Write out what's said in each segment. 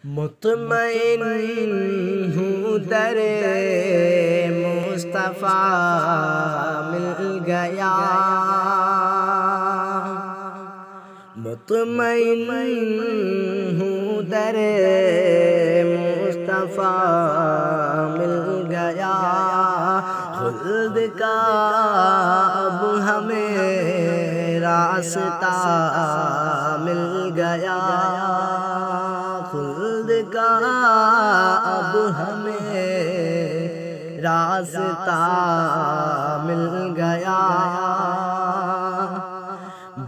مطمئن ہوں در مصطفیٰ مل گیا، مطمئن ہوں در مصطفیٰ مل گیا، خلد کا اب ہمیں راستہ مل گیا، خلد کا اب ہمیں راستہ مل گیا،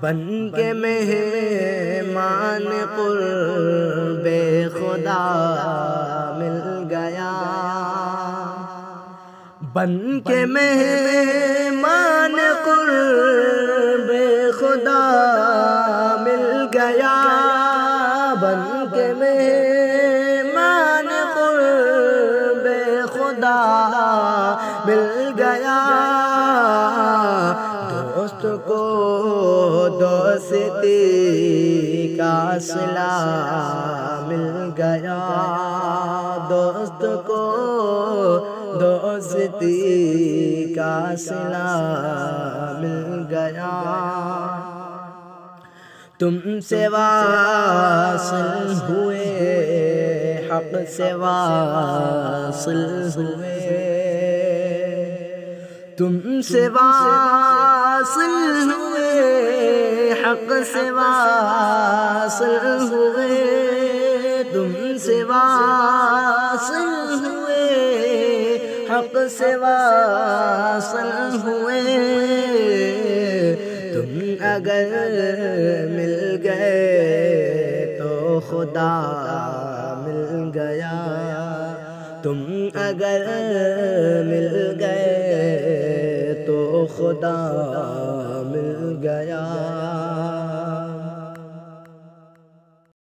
بن کے مہمان قرب خدا مل گیا، بن کے مہمان قرب خدا مل گیا، بن کے مہمان قرب خدا مل گیا، دوست کو دوستی کا صلہ مل گیا، دوست کو دوستی کا صلہ مل گیا، تم سے واصل ہوئے حق سے واصل ہوئے، تم سے واصل ہوئے حق سے واصل ہوئے، تم سے واصل ہوئے حق سے واصل ہوئے، تم اگر مل گئے تو خدا مل گیا، تم اگر مل گئے تو خدا مل گیا۔